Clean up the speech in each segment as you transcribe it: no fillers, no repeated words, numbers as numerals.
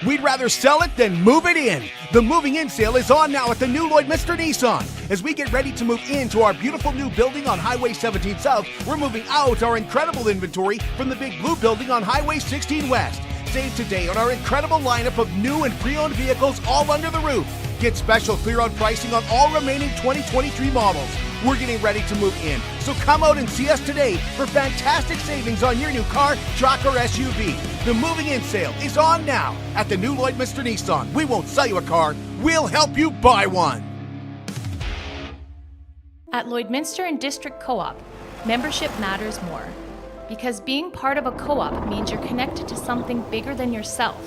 We'd rather sell it than move it in. The moving in sale is on now at the new Lloydminster Nissan. As we get ready to move into our beautiful new building on Highway 17 South, we're moving out our incredible inventory from the big blue building on Highway 16 West. Save today on our incredible lineup of new and pre-owned vehicles all under the roof. Get special clear-out pricing on all remaining 2023 models. We're getting ready to move in, so come out and see us today for fantastic savings on your new car, truck, or SUV. The moving in sale is on now at the new Lloydminster Nissan. We won't sell you a car, we'll help you buy one. At Lloydminster and District Co-op, membership matters more. Because being part of a co-op means you're connected to something bigger than yourself.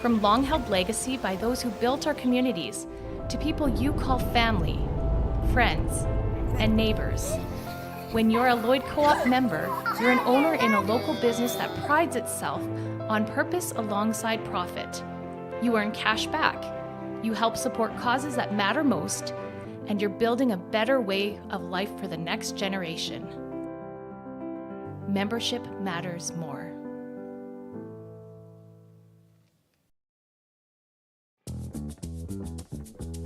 From long-held legacy by those who built our communities, to people you call family, friends, and neighbors. When you're a Lloyd Co-op member, you're an owner in a local business that prides itself on purpose alongside profit. You earn cash back, you help support causes that matter most, and you're building a better way of life for the next generation. Membership matters more.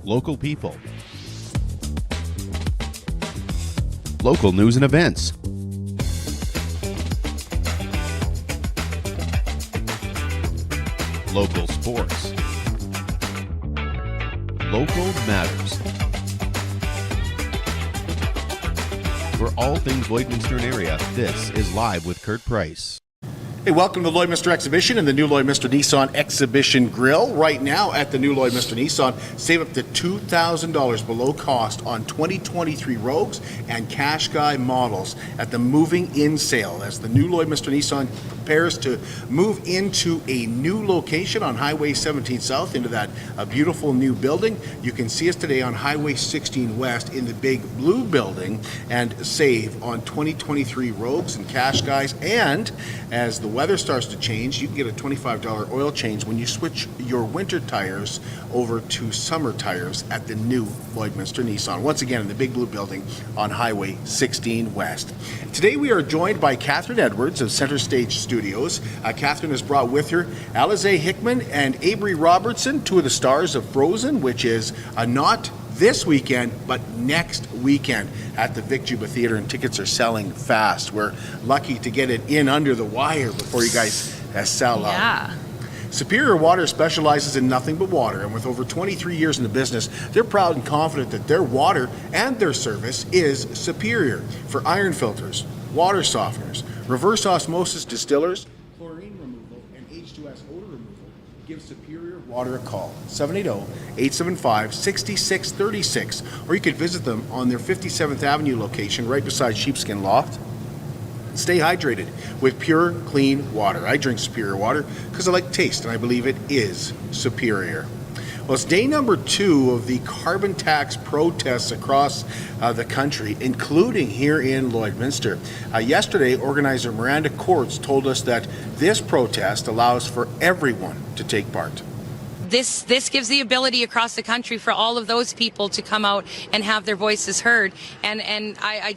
Local people. Local news and events. Local sports. Local matters. For all things Lloydminster area, this is Live with Kurt Price. Hey, welcome to the Lloydminster Exhibition and the new Lloydminster Nissan Exhibition Grill. Right now at the new Lloydminster Nissan, save up to $2,000 below cost on 2023 Rogues and Qashqai models at the moving in sale. As the new Lloydminster Nissan prepares to move into a new location on Highway 17 South into that beautiful new building. You can see us today on Highway 16 West in the big blue building and save on 2023 Rogues and Qashqais. And as the weather starts to change, you can get a $25 oil change when you switch your winter tires over to summer tires at the new Lloydminster Nissan. Once again, in the big blue building on Highway 16 West. Today we are joined by Kathryn Edwards of Center Stage Studios. Kathryn has brought with her Alizay Hickman and Abrie Robertson, two of the stars of Frozen, which is not this weekend, but next weekend at the Vic Juba Theatre, and tickets are selling fast. We're lucky to get it in under the wire before you guys sell out. Yeah. Superior Water specializes in nothing but water, and with over 23 years in the business, they're proud and confident that their water and their service is superior. For iron filters, water softeners, reverse osmosis distillers, chlorine removal, and H2S odor removal, give Superior Water a call, 780-875-6636, or you could visit them on their 57th Avenue location right beside Sheepskin Loft. Stay hydrated with pure, clean water. I drink Superior Water because I like taste, and I believe it is superior. Well, it's day number 2 of the carbon tax protests across the country, including here in Lloydminster. Yesterday, organizer Miranda Courts told us that this protest allows for everyone to take part. This gives the ability across the country for all of those people to come out and have their voices heard. And I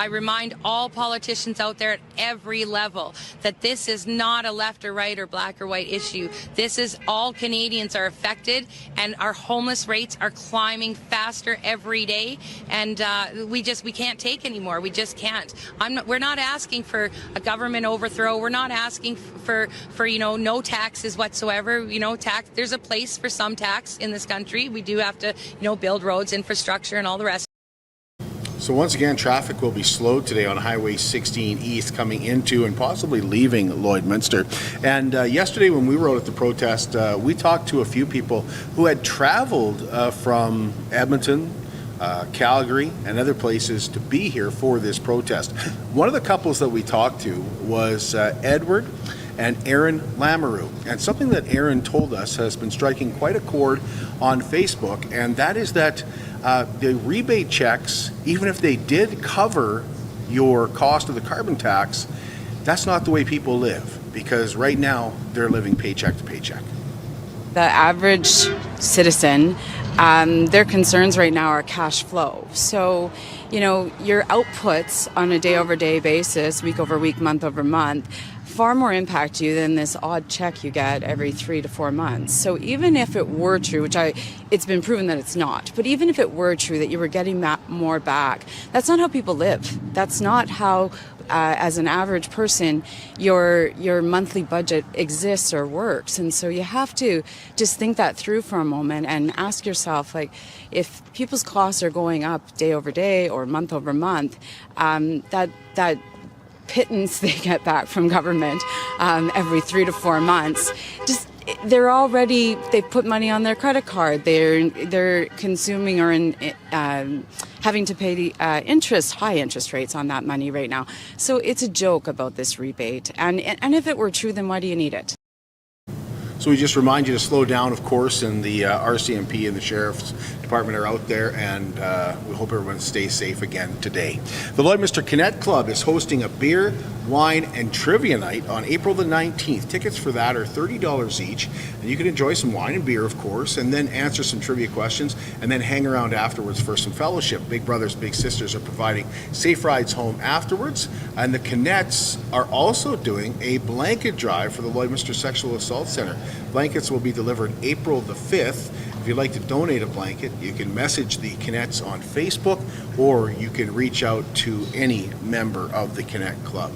remind all politicians out there at every level that this is not a left or right or black or white issue. This is all Canadians are affected, and our homeless rates are climbing faster every day. And we can't take anymore. We just can't. We're not asking for a government overthrow. We're not asking for no taxes whatsoever. There's a place for some tax in this country. We do have to, build roads, infrastructure, and all the rest. So once again, traffic will be slowed today on Highway 16 East coming into and possibly leaving Lloydminster. And yesterday when we were out at the protest, we talked to a few people who had traveled from Edmonton, Calgary, and other places to be here for this protest. One of the couples that we talked to was Edward and Aaron Lamoureux. And something that Aaron told us has been striking quite a chord on Facebook, and that is that the rebate checks, even if they did cover your cost of the carbon tax, that's not the way people live, because right now they're living paycheck to paycheck. The average citizen, their concerns right now are cash flow. So, your outputs on a day-over-day basis, week-over-week, month-over-month, far more impact to you than this odd check you get every 3 to 4 months. So even if it were true, it's been proven that it's not, but even if it were true that you were getting more back, that's not how people live. That's not how, as an average person, your monthly budget exists or works. And so you have to just think that through for a moment and ask yourself, like, if people's costs are going up day over day or month over month, that pittance they get back from government every 3 to 4 months, they've put money on their credit card, they're consuming or having to pay the high interest rates on that money right now. So it's a joke about this rebate, and if it were true, then why do you need it? So we just remind you to slow down, of course, and the RCMP and the Sheriff's Department are out there, and we hope everyone stays safe again today. The Lloydminster Connect Club is hosting a beer, wine, and trivia night on April the 19th. Tickets for that are $30 each, and you can enjoy some wine and beer, of course, and then answer some trivia questions, and then hang around afterwards for some fellowship. Big Brothers Big Sisters are providing safe rides home afterwards, and the Connects are also doing a blanket drive for the Lloydminster Sexual Assault Center. Blankets will be delivered April the 5th. If you'd like to donate a blanket, you can message the Connects on Facebook, or you can reach out to any member of the Connect Club.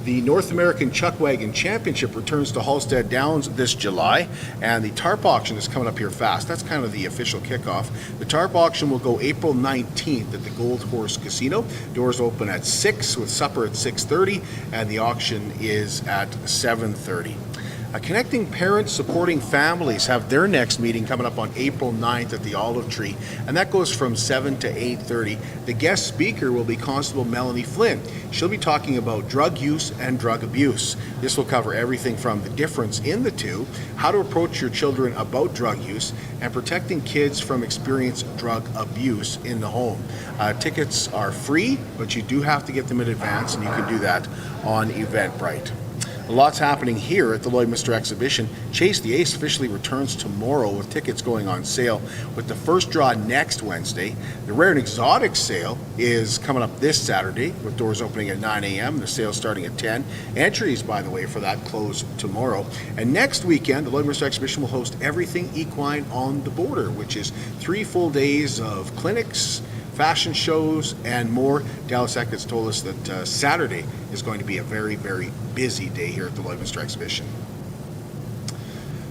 The North American Chuck Wagon Championship returns to Halstead Downs this July, and the tarp auction is coming up here fast. That's kind of the official kickoff. The tarp auction will go April 19th at the Gold Horse Casino. Doors open at 6 with supper at 6:30, and the auction is at 7:30. Connecting Parents Supporting Families have their next meeting coming up on April 9th at the Olive Tree, and that goes from 7 to 8:30. The guest speaker will be Constable Melanie Flynn. She'll be talking about drug use and drug abuse. This will cover everything from the difference in the two, how to approach your children about drug use, and protecting kids from experienced drug abuse in the home. Tickets are free, but you do have to get them in advance, and you can do that on Eventbrite. A lot's happening here at the Lloydminster Exhibition. Chase the Ace officially returns tomorrow with tickets going on sale with the first draw next Wednesday. The Rare and Exotic sale is coming up this Saturday with doors opening at 9 a.m. The sale starting at 10. Entries, by the way, for that close tomorrow. And next weekend, the Lloydminster Exhibition will host Everything Equine on the Border, which is 3 full days of clinics, fashion shows, and more. Dallas Eckett's told us that Saturday is going to be a very, very busy day here at the Lloydminster Exhibition.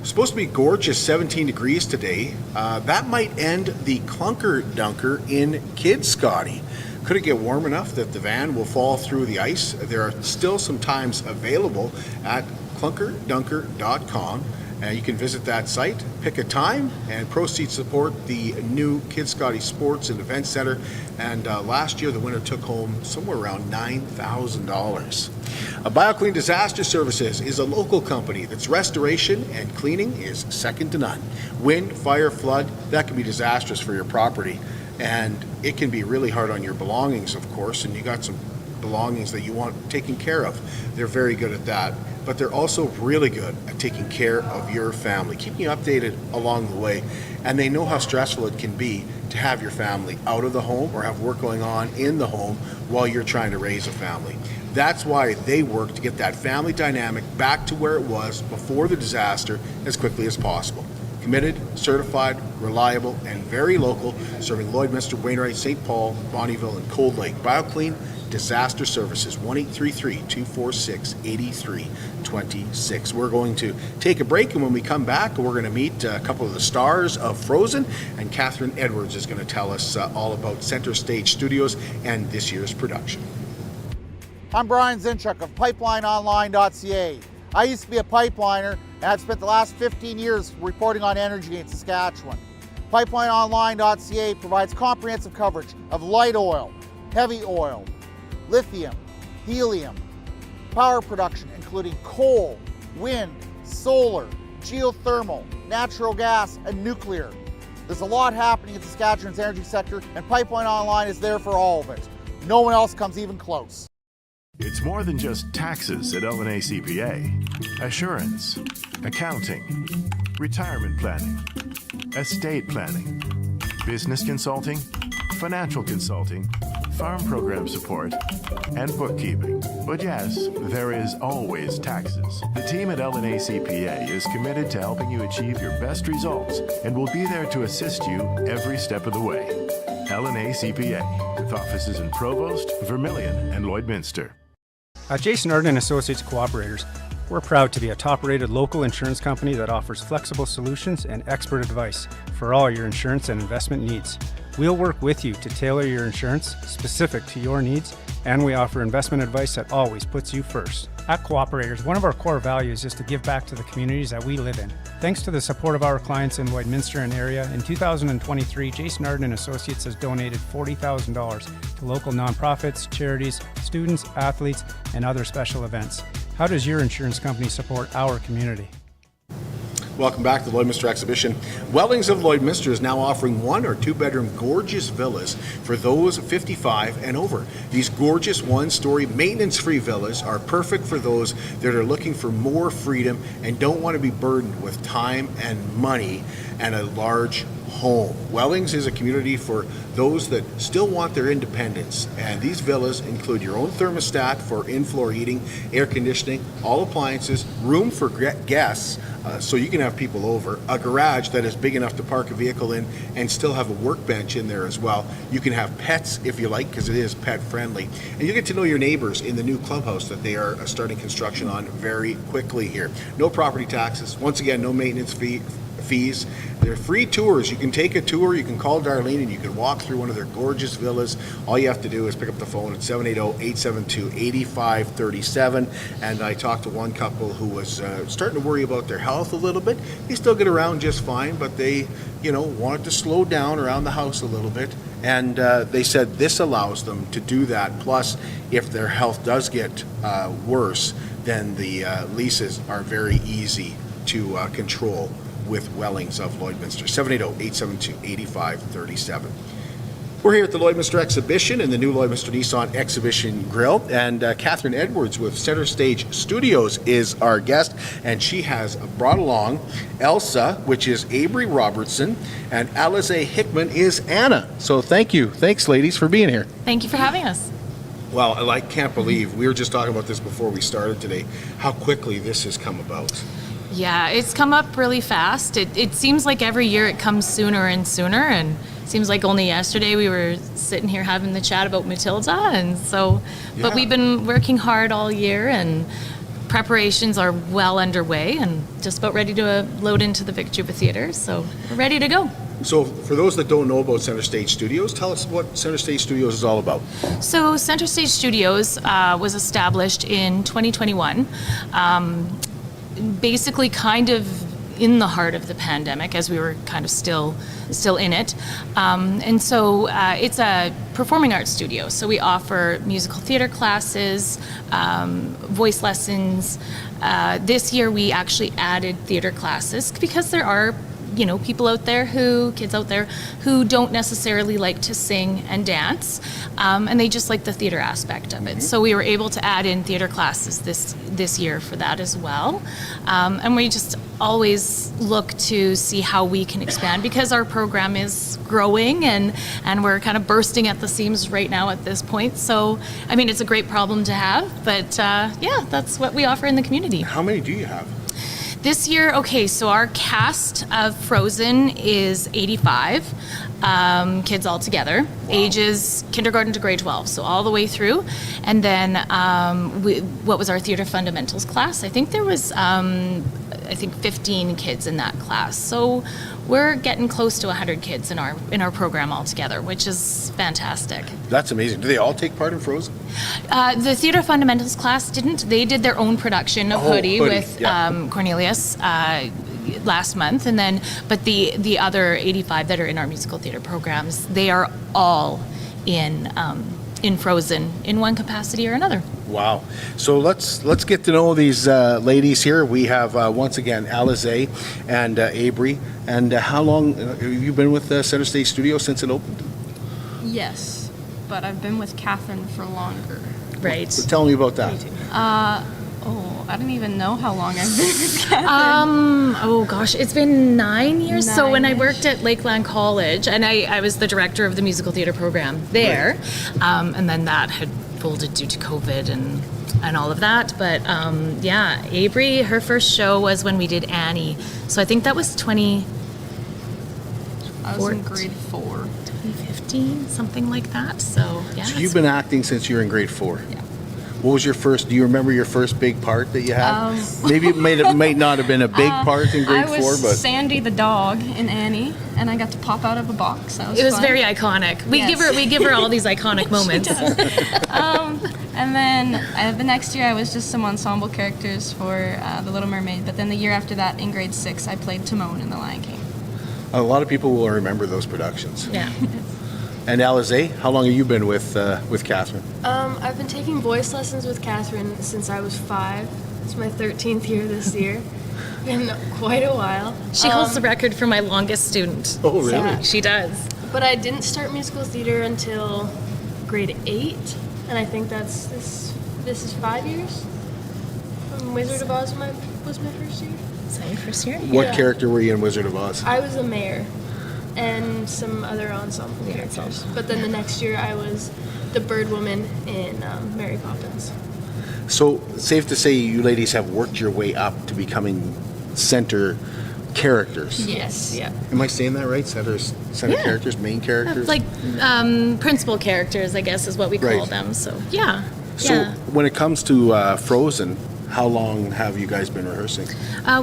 Supposed to be gorgeous, 17 degrees today. That might end the Clunker Dunker in Kid Scotty. Could it get warm enough that the van will fall through the ice? There are still some times available at clunkerdunker.com. You can visit that site, pick a time, and proceeds support the new Kid Scotty Sports and Event Center. And last year, the winner took home somewhere around $9,000. BioClean Disaster Services is a local company that's restoration and cleaning is second to none. Wind, fire, flood, that can be disastrous for your property. And it can be really hard on your belongings, of course, and you got some belongings that you want taken care of. They're very good at that. But they're also really good at taking care of your family, keeping you updated along the way. And they know how stressful it can be to have your family out of the home or have work going on in the home while you're trying to raise a family. That's why they work to get that family dynamic back to where it was before the disaster as quickly as possible. Committed, certified, reliable, and very local, serving Lloydminster, Wainwright, St. Paul, Bonnyville, and Cold Lake. BioClean Disaster Services, 1-833-246-8326. We're going to take a break, and when we come back, we're going to meet a couple of the stars of Frozen, and Kathryn Edwards is going to tell us all about Center Stage Studios and this year's production. I'm Brian Zinchuk of PipelineOnline.ca. I used to be a pipeliner, and I've spent the last 15 years reporting on energy in Saskatchewan. PipelineOnline.ca provides comprehensive coverage of light oil, heavy oil, lithium, helium, power production including coal, wind, solar, geothermal, natural gas, and nuclear. There's a lot happening in Saskatchewan's energy sector, and Pipeline Online is there for all of it. No one else comes even close. It's more than just taxes at L&A CPA. Assurance, accounting, retirement planning, estate planning, business consulting, financial consulting, farm program support, and bookkeeping. But yes, there is always taxes. The team at L&A CPA is committed to helping you achieve your best results and will be there to assist you every step of the way. L&A CPA, with offices in Provost, Vermilion, and Lloydminster. At Jason Arden Associates Cooperators, we're proud to be a top-rated local insurance company that offers flexible solutions and expert advice for all your insurance and investment needs. We'll work with you to tailor your insurance specific to your needs, and we offer investment advice that always puts you first. At Cooperators, one of our core values is to give back to the communities that we live in. Thanks to the support of our clients in Lloydminster and area, in 2023, Jason Arden Associates has donated $40,000 to local nonprofits, charities, students, athletes, and other special events. How does your insurance company support our community? Welcome back to the Lloydminster Exhibition. Wellings of Lloydminster is now offering 1 or 2 bedroom gorgeous villas for those 55 and over. These gorgeous 1-story maintenance-free villas are perfect for those that are looking for more freedom and don't want to be burdened with time and money and a large home. Wellings is a community for those that still want their independence, and these villas include your own thermostat for in-floor heating, air conditioning, all appliances, room for guests, so you can have people over, a garage that is big enough to park a vehicle in and still have a workbench in there as well. You can have pets if you like, because it is pet friendly, and you get to know your neighbors in the new clubhouse that they are starting construction on very quickly here. No property taxes, once again, no maintenance fees. They're free tours. You can take a tour, you can call Darlene, and you can walk through one of their gorgeous villas. All you have to do is pick up the phone at 780-872-8537. And I talked to one couple who was starting to worry about their health a little bit. They still get around just fine, but they, wanted to slow down around the house a little bit. And they said this allows them to do that. Plus, if their health does get worse, then the leases are very easy to control with Wellings of Lloydminster. 780-872-8537. We're here at the Lloydminster Exhibition in the new Lloydminster Nissan Exhibition Grill, and Kathryn Edwards with Center Stage Studios is our guest, and she has brought along Elsa, which is Abrie Robertson, and Alizay Hickman is Anna. So thanks ladies for being here. Thank you for having us. Well, I can't believe, we were just talking about this before we started today, how quickly this has come about. Yeah, it's come up really fast. It seems like every year it comes sooner and sooner, and it seems like only yesterday we were sitting here having the chat about Matilda, and so, Yeah. But we've been working hard all year, and preparations are well underway, and just about ready to load into the Victory Theatre, so we're ready to go. So for those that don't know about Center Stage Studios, tell us what Center Stage Studios is all about. So Center Stage Studios was established in 2021. Basically kind of in the heart of the pandemic, as we were kind of still in it. And so it's a performing arts studio. So we offer musical theater classes, voice lessons. This year we actually added theater classes because there are people out there kids out there who don't necessarily like to sing and dance, and they just like the theater aspect of it. Mm-hmm. So we were able to add in theater classes this year for that as well. And we just always look to see how we can expand because our program is growing and we're kind of bursting at the seams right now at this point. So, I mean, it's a great problem to have, but yeah, that's what we offer in the community. How many do you have? This year, so our cast of Frozen is 85 kids all together, ages kindergarten to grade 12, so all the way through. And then what was our theater fundamentals class? I think there was 15 kids in that class. So we're getting close to 100 kids in our program altogether, which is fantastic. That's amazing. Do they all take part in Frozen? The theater fundamentals class didn't. They did their own production of Hoodie with Cornelius last month, and then but the other 85 that are in our musical theater programs, they are all in Frozen in one capacity or another. Wow. So let's get to know these ladies here. We have once again Alizay and Abrie. And how long have you been with Center Stage Studio since it opened? Yes, but I've been with Kathryn for longer. Right. So tell me about that. I I don't even know how long I've been with Kathryn. Oh gosh, it's been 9 years. So when I 9-ish. worked at Lakeland College, and I was the director of the musical theater program there, and then that had folded due to COVID and all of that. But yeah, Abrie, her first show was when we did Annie. So I think that was I was in grade 4. 2015, something like that. So yeah. So you've been acting since you were in grade 4? Yeah. What was your first, do you remember your first big part that you had? Maybe it might not have been a big part in grade 4, I was but... Sandy the dog in Annie, and I got to pop out of a box. That was It was fun. very iconic. We give her all these iconic moments. And then the next year I was just some ensemble characters for The Little Mermaid, but then the year after that, in grade 6, I played Timon in The Lion King. A lot of people will remember those productions. Yeah. And Alizay, how long have you been with Kathryn? I've been taking voice lessons with Kathryn since I was 5. It's my 13th year this year. Been quite a while. She holds the record for my longest student. Oh, really? Yeah. She does. But I didn't start musical theater until grade 8, and I think this is 5 years. Wizard of Oz was my first year. Is that your first year? What Yeah. character were you in Wizard of Oz? I was a mayor and some other ensemble characters. But then the next year I was the bird woman in Mary Poppins. So, safe to say you ladies have worked your way up to becoming center characters. Yes. Yeah. Am I saying that right? Center Yeah. characters, main characters? Like principal characters, I guess, is what we call Right. them. So yeah. So, Yeah. when it comes to Frozen, how long have you guys been rehearsing?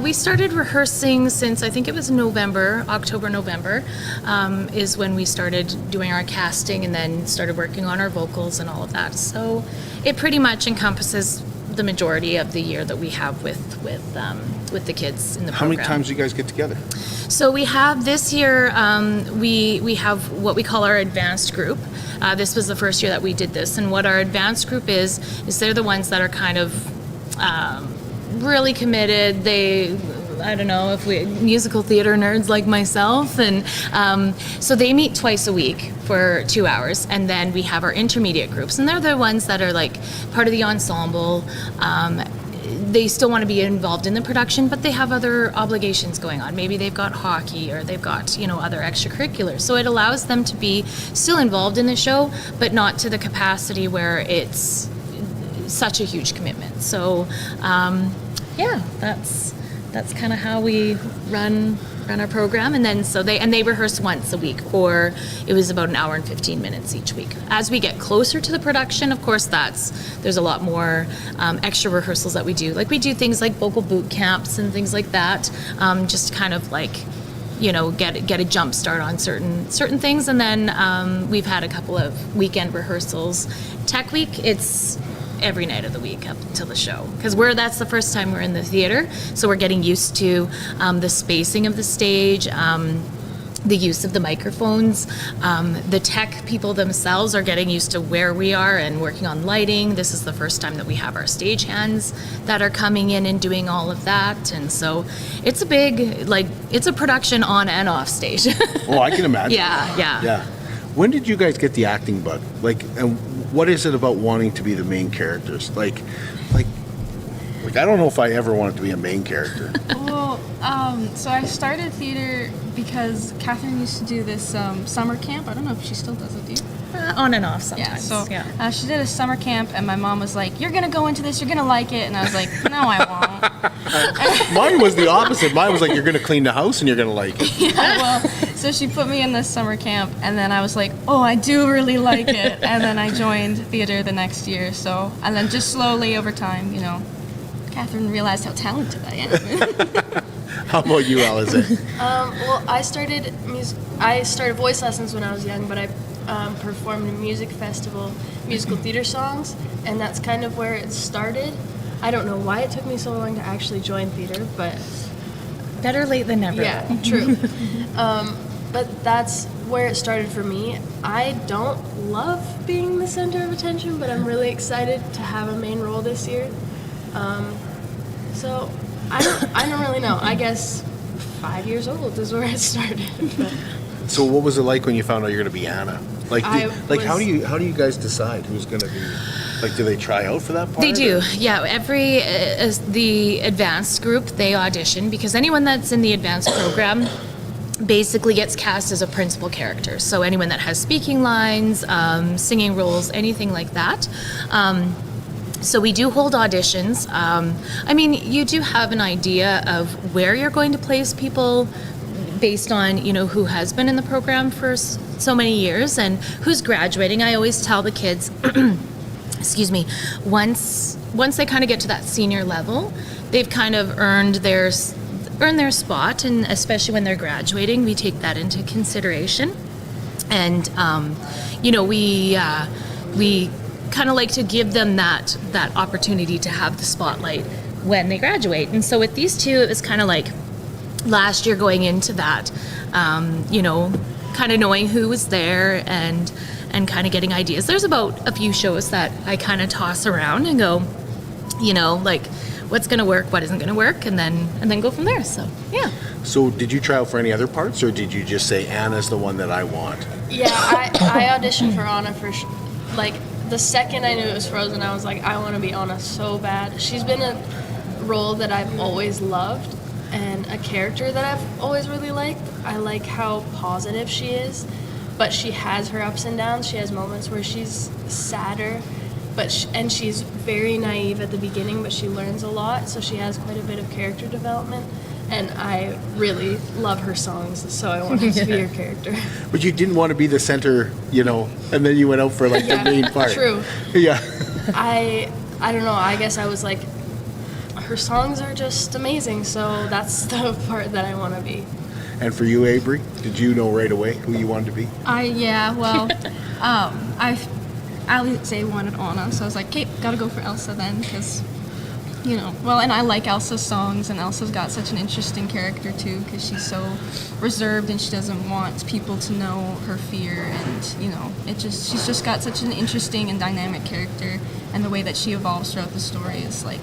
We started rehearsing since I think it was October, November, is when we started doing our casting and then started working on our vocals and all of that. So it pretty much encompasses the majority of the year that we have with the kids in the How program. many times do you guys get together? So we have this year, we have what we call our advanced group. This was the first year that we did this, and what our advanced group is they're the ones that are kind of really committed. I don't know if musical theater nerds like myself, and so they meet twice a week for 2 hours, and then we have our intermediate groups, and they're the ones that are like part of the ensemble. They still want to be involved in the production, but they have other obligations going on. Maybe they've got hockey or they've got, other extracurriculars. So it allows them to be still involved in the show, but not to the capacity where it's such a huge commitment. So, yeah, that's kind of how we run our program, and then they rehearse once a week, or it was about an hour and 15 minutes each week. As we get closer to the production, of course, there's a lot more extra rehearsals that we do. Like we do things like vocal boot camps and things like that, just kind of like get a jump start on certain things, and then we've had a couple of weekend rehearsals. Tech Week, it's every night of the week up until the show, because that's the first time we're in the theater, so we're getting used to the spacing of the stage, the use of the microphones. The tech people themselves are getting used to where we are and working on lighting. This is the first time that we have our stagehands that are coming in and doing all of that, and so it's a big, it's a production on and off stage. Oh, I can imagine. Yeah. When did you guys get the acting bug? And what is it about wanting to be the main characters? Like I don't know if I ever wanted to be a main character. Well, so I started theater because Kathryn used to do this summer camp. I don't know if she still does it, do you? On and off sometimes. She did a summer camp, and my mom was like, "You're gonna go into this, you're gonna like it," and I was like, "No, I won't." Mine was the opposite. Mine was like, "You're gonna clean the house and you're gonna like it." So she put me in this summer camp, and then I was like, "Oh, I do really like it," and then I joined theater the next year. So, and then just slowly over time, Kathryn realized how talented I am. How about you, Alizay? Well, I started voice lessons when I was young, but I performed in music festival, musical theater songs, and that's kind of where it started. I don't know why it took me so long to actually join theater, but better late than never. Yeah, true. But that's where it started for me. I don't love being the center of attention, but I'm really excited to have a main role this year. So I don't really know. I guess 5 years old is where it started. So what was it like when you found out you're going to be Anna? How do you guys decide who's going to be? Like, do they try out for that part? They do, or- yeah. The advanced group, they audition, because anyone that's in the advanced program basically gets cast as a principal character. So anyone that has speaking lines, singing roles, anything like that. So we do hold auditions. I mean, you do have an idea of where you're going to place people based on, you know, who has been in the program for so many years and who's graduating. I always tell the kids, excuse me, once they kind of get to that senior level, they've kind of earned their spot, and especially when they're graduating, we take that into consideration. And you know, we kind of like to give them that opportunity to have the spotlight when they graduate. And so with these two, it was kind of like last year going into that, you know, kind of knowing who was there and kind of getting ideas. There's about a few shows that I kind of toss around and go, you know, like, what's going to work, what isn't going to work, and then go from there. So, yeah. So did you try out for any other parts, or did you just say, Anna's the one that I want? Yeah, I auditioned for Anna like, the second I knew it was Frozen, I was like, I want to be Anna so bad. She's been a role that I've always loved and a character that I've always really liked. I like how positive she is, but she has her ups and downs. She has moments where she's sadder, and she's very naive at the beginning, but she learns a lot, so she has quite a bit of character development. And I really love her songs, so I wanted to be her character. But you didn't want to be the center, you know, and then you went out for like the main part. True. Yeah. I don't know, I guess I was like, her songs are just amazing, so that's the part that I want to be. And for you, Abrie, did you know right away who you wanted to be? Alizay wanted Anna, so I was like, okay, gotta go for Elsa then, because, you know, well, and I like Elsa's songs, and Elsa's got such an interesting character too, because she's so reserved and she doesn't want people to know her fear, and, you know, she's just got such an interesting and dynamic character, and the way that she evolves throughout the story is like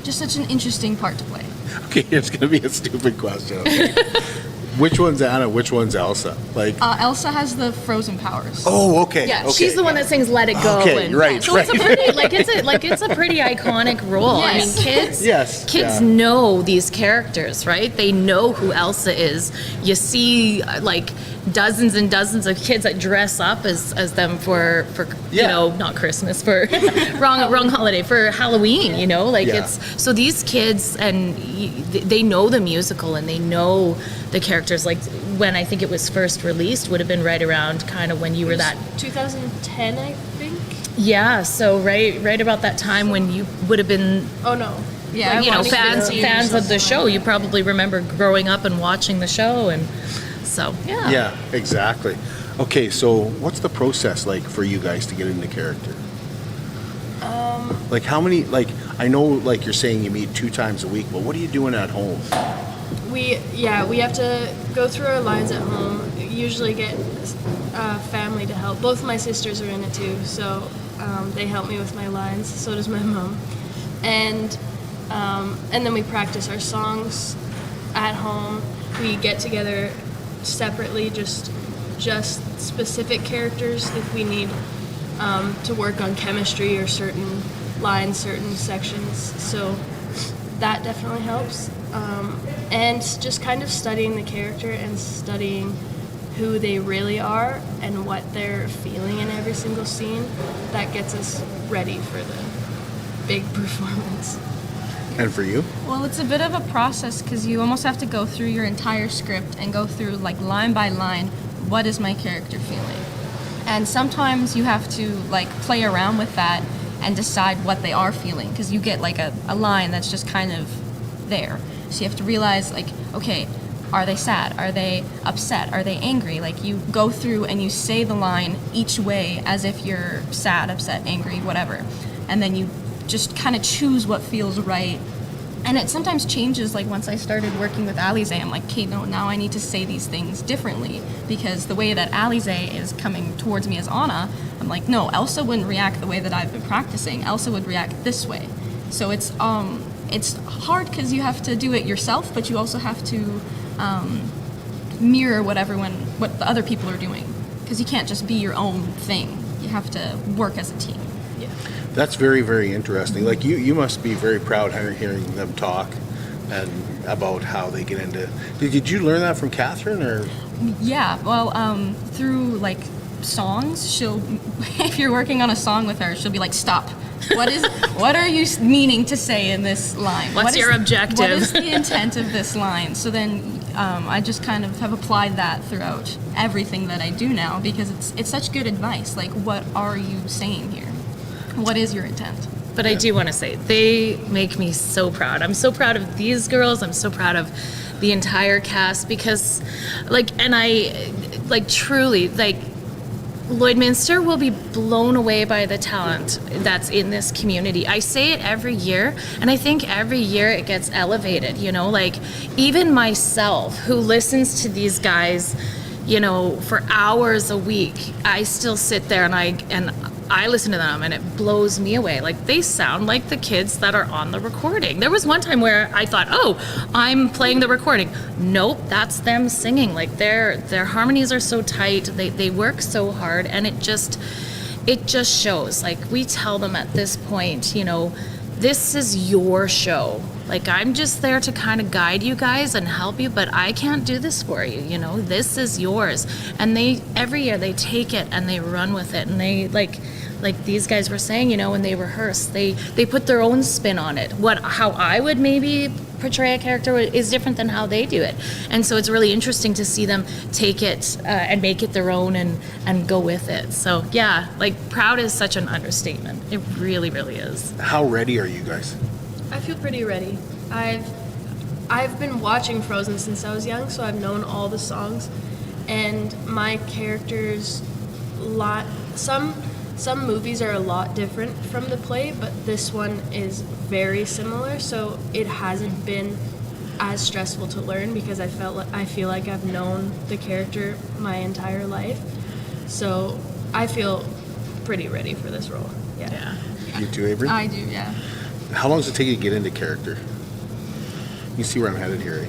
just such an interesting part to play. Okay, it's going to be a stupid question. Okay. Which one's Anna? Which one's Elsa? Like, Elsa has the frozen powers. oh, okay. Yeah, okay. she's the one that sings "Let It Go." Okay, and, right, So right. it's a pretty, it's a pretty iconic role. Yes. I mean, kids yeah. know these characters, right? They know who Elsa is. You see, like, dozens and dozens of kids that dress up as them for you Yeah. know, not Christmas, for wrong holiday, for Halloween. You know, like Yeah. it's so these kids, and they know the musical and they know the characters. Like, when I think it was first released would have been right around kind of when you were that 2010, I think. yeah, so right about that time when you would have been, Oh no. Yeah, you know, watched it fans of the show. You probably remember growing up and watching the show, and so yeah. Yeah, exactly. Okay, so what's the process like for you guys to get into character? Like, how many, like, I know, like, you're saying you meet 2 times a week, but what are you doing at home? We have to go through our lines at home. Usually get family to help. Both my sisters are in it too, so they help me with my lines. So does my mom, and then we practice our songs at home. We get together separately, just specific characters if we need to work on chemistry or certain lines, certain sections. So that definitely helps. And just kind of studying the character and studying who they really are and what they're feeling in every single scene, that gets us ready for the big performance. And for you? Well, it's a bit of a process because you almost have to go through your entire script and go through, like, line by line, what is my character feeling? And sometimes you have to, like, play around with that and decide what they are feeling, because you get, like, a line that's just kind of there. So you have to realize, like, okay, are they sad? Are they upset? Are they angry? Like, you go through and you say the line each way as if you're sad, upset, angry, whatever. And then you just kind of choose what feels right. And it sometimes changes, like, once I started working with Alizay, I'm like, okay, no, now I need to say these things differently, because the way that Alizay is coming towards me as Anna, I'm like, no, Elsa wouldn't react the way that I've been practicing. Elsa would react this way. So it's hard because you have to do it yourself, but you also have to mirror what the other people are doing, because you can't just be your own thing. You have to work as a team. Yeah. That's very, very interesting. Like you must be very proud hearing them talk and about how they get into. Did you learn that from Kathryn or? Yeah, well, through like songs, she'll, if you're working on a song with her, she'll be like, stop. What are you meaning to say in this line? What's your objective? What is the intent of this line? So then I just kind of have applied that throughout everything that I do now, because it's such good advice. Like, what are you saying here? What is your intent? But I do want to say, they make me so proud. I'm so proud of these girls. I'm so proud of the entire cast, because, like, and I, like, truly, like, Lloydminster will be blown away by the talent that's in this community. I say it every year, and I think every year it gets elevated, you know, like, even myself, who listens to these guys, you know, for hours a week, I still sit there and I listen to them, and it blows me away. Like, they sound like the kids that are on the recording. There was one time where I thought, oh, I'm playing the recording. Nope, that's them singing. Like, their harmonies are so tight. They work so hard, and it just shows. Like, we tell them at this point, you know, this is your show. Like, I'm just there to kind of guide you guys and help you, but I can't do this for you, you know? This is yours. And every year they take it and they run with it, and they, like these guys were saying, you know, when they rehearse, they put their own spin on it. How I would maybe portray a character is different than how they do it. And so it's really interesting to see them take it and make it their own and go with it. So yeah, like, proud is such an understatement. It really, really is. How ready are you guys? I feel pretty ready. I've been watching Frozen since I was young, so I've known all the songs, and my characters some movies are a lot different from the play, but this one is very similar, so it hasn't been as stressful to learn, because I feel like I've known the character my entire life. So I feel pretty ready for this role. Yeah. You too, Abrie? I do, yeah. How long does it take you to get into character? You see where I'm headed here,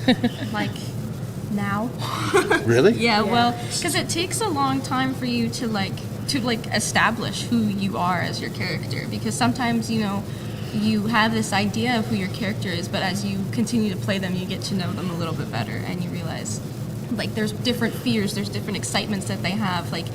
eh? Like, now. Really? Yeah, well, because it takes a long time for you to establish who you are as your character, because sometimes, you know, you have this idea of who your character is, but as you continue to play them, you get to know them a little bit better, and you realize, like, there's different fears, there's different excitements that they have. Like,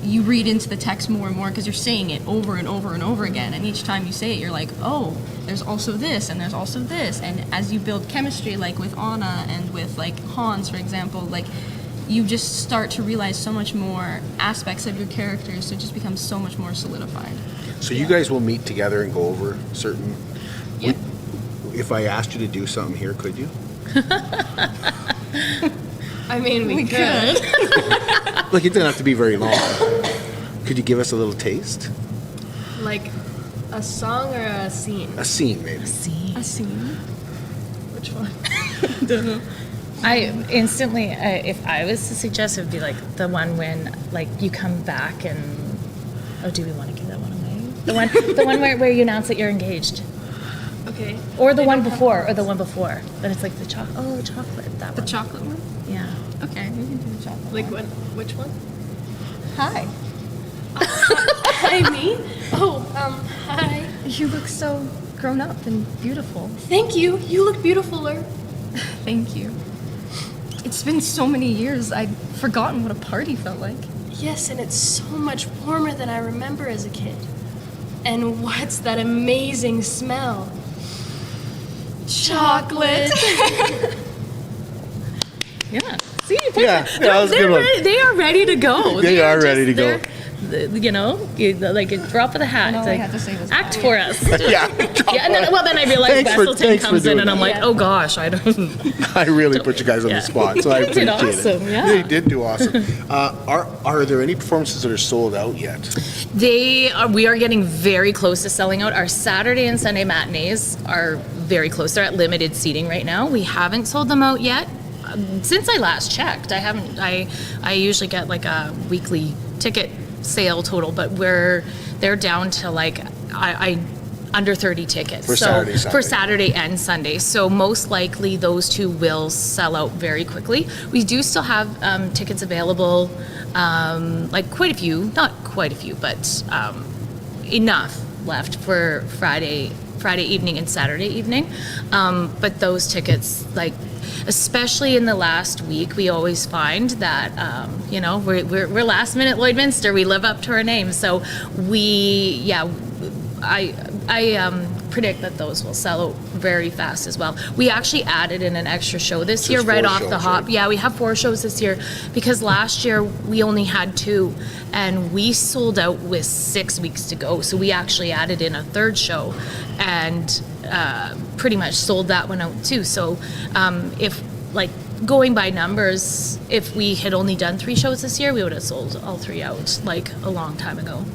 you read into the text more and more because you're saying it over and over and over again, and each time you say it, you're like, oh, there's also this and there's also this. And as you build chemistry, like with Anna and with, like, Hans, for example, like, you just start to realize so much more aspects of your characters, so it just becomes so much more solidified. So you guys will meet together and go over certain... Yep. If I asked you to do something here, could you? I mean, we could. Like, it doesn't have to be very long. Could you give us a little taste? Like a song or a scene? A scene, maybe. A scene? Which one? Don't know. I instantly, if I was to suggest, it would be like the one when, like, you come back and, oh, do we want to give that one away? The one where you announce that you're engaged. Okay. Or the one before, Then it's like the chocolate. Oh, chocolate. That The one. chocolate one? Yeah. Okay, we can do the chocolate Like one. which one? Hi. Hi, me? Oh, hi. You look so grown up and beautiful. Thank you. You look beautifuler. Thank you. It's been so many years, I'd forgotten what a party felt like. Yes, and it's so much warmer than I remember as a kid. And what's that amazing smell? Chocolate. Yeah. See, Yeah, that was a good one. They are ready to go. They are ready to go. You know, like a drop of the hat. All It's I like, had to say was act hi. for us. Yeah. Yeah, and then I realized Thanks for Vesselton comes in, doing and I'm that. like, oh gosh, I don't. I really put you guys on Yeah. the spot, so I You did appreciate awesome, it. yeah. They did do awesome. Are there any performances that are sold out yet? We are getting very close to selling out. Our Saturday and Sunday matinees are very close. They're at limited seating right now. We haven't sold them out yet. Since I last checked, I haven't. I usually get like a weekly ticket sale total, but they're down to like I under 30 tickets For Saturday, Sunday. for Saturday and Sunday. So most likely those two will sell out very quickly. We do still have tickets available, like quite a few, not quite a few, but enough left for Friday evening and Saturday evening. But those tickets, like, especially in the last week, we always find that, we're last minute Lloydminster. We live up to our name. So I predict that those will sell out very fast as well. We actually added in an extra show this year right off the hop. Right? Yeah, we have 4 shows this year because last year we only had 2 and we sold out with 6 weeks to go. So we actually added in a 3rd show and pretty much sold that one out too. So if, like, going by numbers, if we had only done 3 shows this year, we would have sold all 3 out like a long time ago.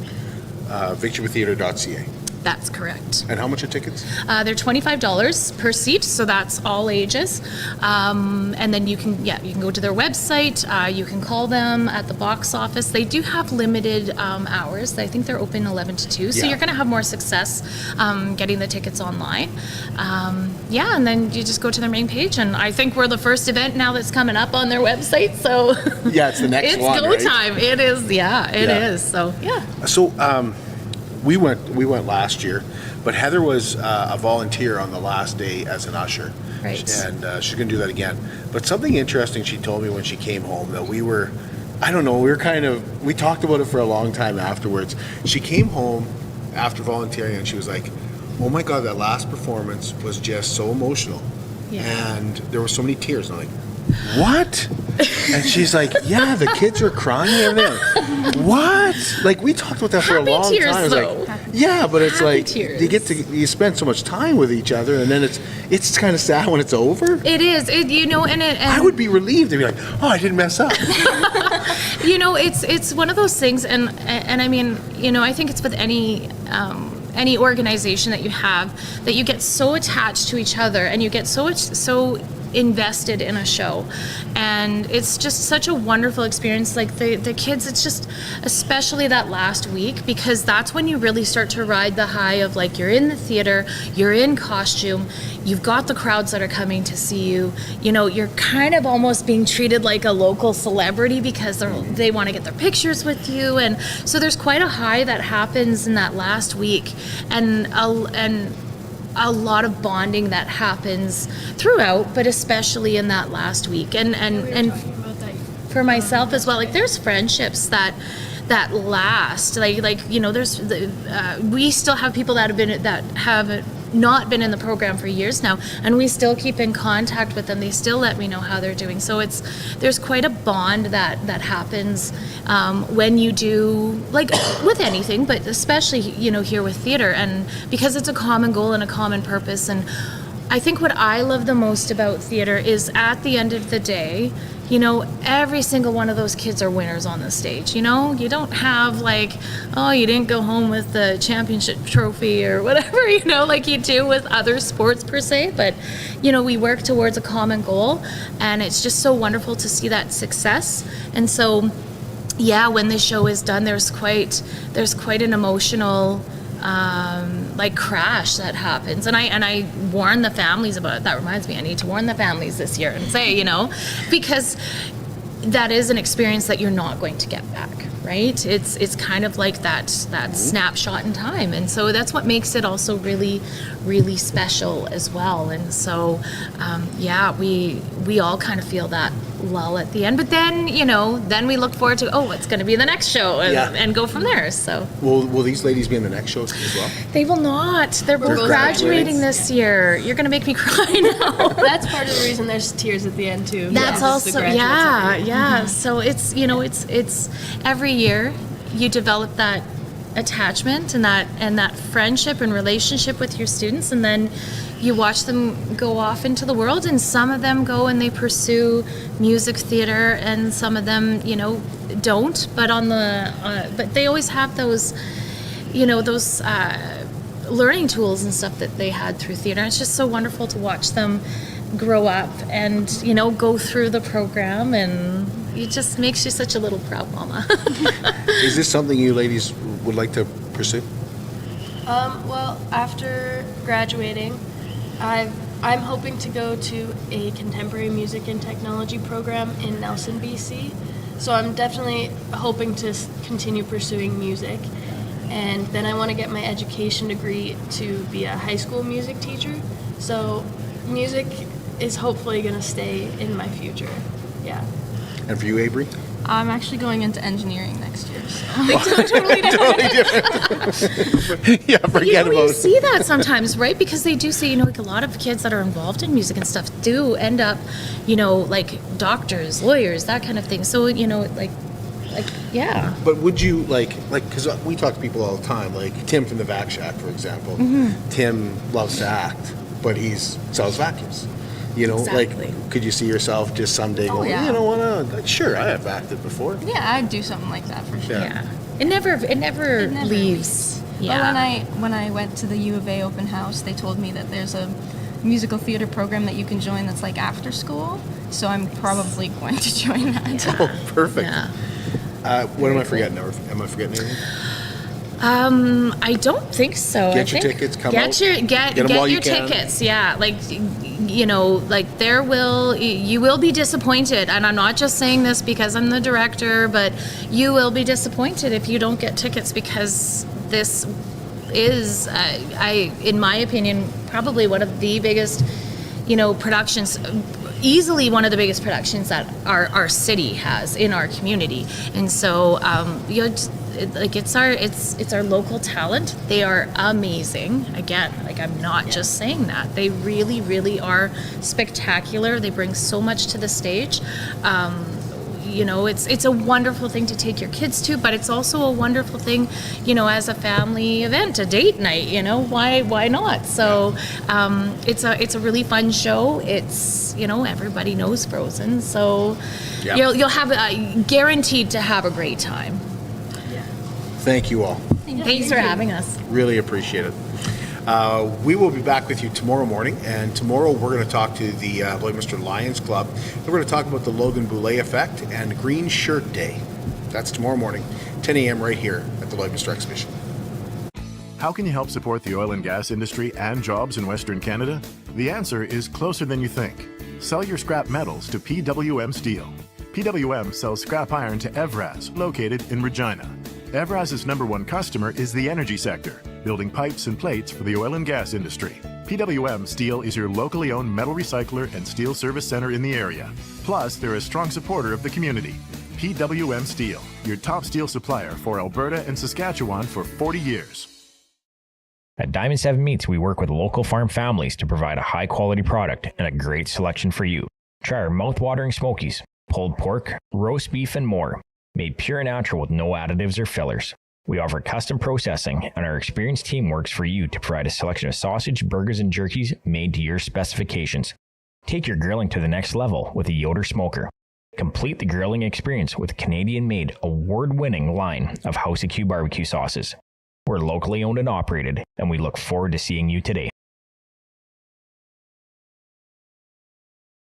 VictoryTheatre.ca. That's correct. And how much are tickets? They're $25 per seat, so that's all ages. And then you can go to their website. You can call them at the box office. They do have limited hours. I think they're open 11 to 2, so you're going to have more success getting the tickets online. And then you just go to their main page, and I think we're the first event now that's coming up on their website. So yeah, it's the next one. It's go time. It is. Yeah, it is. So yeah. So. We went last year, but Heather was a volunteer on the last day as an usher. Right. And she's going to do that again. But something interesting she told me when she came home that we talked about it for a long time afterwards. She came home after volunteering and she was like, oh my God, that last performance was just so emotional. Yeah. And there were so many tears. And I'm like, what? And she's like, yeah, the kids are crying and everything. What? Like, we talked about that for a long tears, time. though. Like, yeah, but it's Happy like tears. you spend so much time with each other, and then it's kind of sad when it's over. It is. And I would be relieved to be like, oh, I didn't mess up. It's one of those things, and I mean, I think it's with any organization that you have, that you get so attached to each other and you get so invested in a show, and it's just such a wonderful experience. Like the kids, it's just, especially that last week, because that's when you really start to ride the high of, like, you're in the theater, you're in costume, you've got the crowds that are coming to see you, you're kind of almost being treated like a local celebrity because they want to get their pictures with you, and so there's quite a high that happens in that last week, and a lot of bonding that happens throughout, but especially in that last week. And for myself as well, like, there's friendships that last. There's we still have people that have not been in the program for years now, and we still keep in contact with them. They still let me know how they're doing. So there's quite a bond that happens when you do, like, with anything, but especially here with theater, and because it's a common goal and a common purpose. And I think what I love the most about theater is, at the end of the day, every single one of those kids are winners on the stage. You don't have, like, oh, you didn't go home with the championship trophy or whatever, like you do with other sports per se. But, we work towards a common goal, and it's just so wonderful to see that success. And so, yeah, when the show is done, there's quite an emotional crash that happens, and I warn the families about it. That reminds me, I need to warn the families this year and say, because that is an experience that you're not going to get back, right? It's kind of like that snapshot in time, and so that's what makes it also really, really special as well. And so we all kind of feel that lull at the end, but then then we look forward to what's going to be the next show, and go from there. So will these ladies be in the next shows as well? They will not. They're both graduating this year. You're going to make me cry now. That's part of the reason there's tears at the end too. That's also yeah. So it's it's every year you develop that attachment and that friendship and relationship with your students, and then you watch them go off into the world, and some of them go and they pursue music theater, and some of them don't, but but they always have those those learning tools and stuff that they had through theater. It's just so wonderful to watch them grow up and go through the program, and it just makes you such a little proud mama. Is this something you ladies would like to pursue? Well, after graduating, I'm hoping to go to a contemporary music and technology program in Nelson, BC. So I'm definitely hoping to continue pursuing music. And then I want to get my education degree to be a high school music teacher. So music is hopefully going to stay in my future. Yeah. And for you, Abrie? I'm actually going into engineering next year. So. Totally different. Yeah, forget You about it. see that sometimes, right? Because they do say, like a lot of kids that are involved in music and stuff do end up, like doctors, lawyers, that kind of thing. So, yeah. But would you because we talk to people all the time, like Tim from the Vac Shack, for example. Mm-hmm. Tim loves to act, but he sells vacuums. Exactly. Could you see yourself just someday going, yeah. sure, I have acted before. Yeah, I'd do something like that for sure. Yeah. It never leaves. Yeah. But when I went to the U of A open house, they told me that there's a musical theater program that you can join that's like after school. So I'm probably going to join that. Oh, perfect. Yeah. What am I forgetting? Am I forgetting anything? I don't think so. Get your tickets, come get out. Your, get Get 'em while you your can. tickets. Yeah, you will be disappointed, and I'm not just saying this because I'm the director, but you will be disappointed if you don't get tickets, because this is, in my opinion, probably one of the biggest, productions. Easily one of the biggest productions that our city has in our community, and so it's our local talent. They are amazing. Again, I'm not just saying that. They really, really are spectacular. They bring so much to the stage. It's a wonderful thing to take your kids to, but it's also a wonderful thing, as a family event, a date night. Why not? So it's a really fun show. It's everybody knows Frozen, so you'll have guaranteed to have a great time. Thank you all. Thanks for having us. Really appreciate it. We will be back with you tomorrow morning, and tomorrow we're going to talk to the Lloydminster Lions Club. We're going to talk about the Logan Boulet effect and Green Shirt Day. That's tomorrow morning, 10 a.m. right here at the Lloydminster Exhibition. How can you help support the oil and gas industry and jobs in Western Canada? The answer is closer than you think. Sell your scrap metals to PWM Steel. PWM sells scrap iron to Evraz, located in Regina. Evraz's #1 customer is the energy sector, building pipes and plates for the oil and gas industry. PWM Steel is your locally owned metal recycler and steel service center in the area. Plus, they're a strong supporter of the community. PWM Steel, your top steel supplier for Alberta and Saskatchewan for 40 years. At Diamond 7 Meats, we work with local farm families to provide a high-quality product and a great selection for you. Try our mouth-watering smokies, pulled pork, roast beef, and more. Made pure and natural with no additives or fillers. We offer custom processing, and our experienced team works for you to provide a selection of sausage, burgers, and jerkies made to your specifications. Take your grilling to the next level with a Yoder smoker. Complete the grilling experience with Canadian-made, award-winning line of House of Q barbecue sauces. We're locally owned and operated, and we look forward to seeing you today.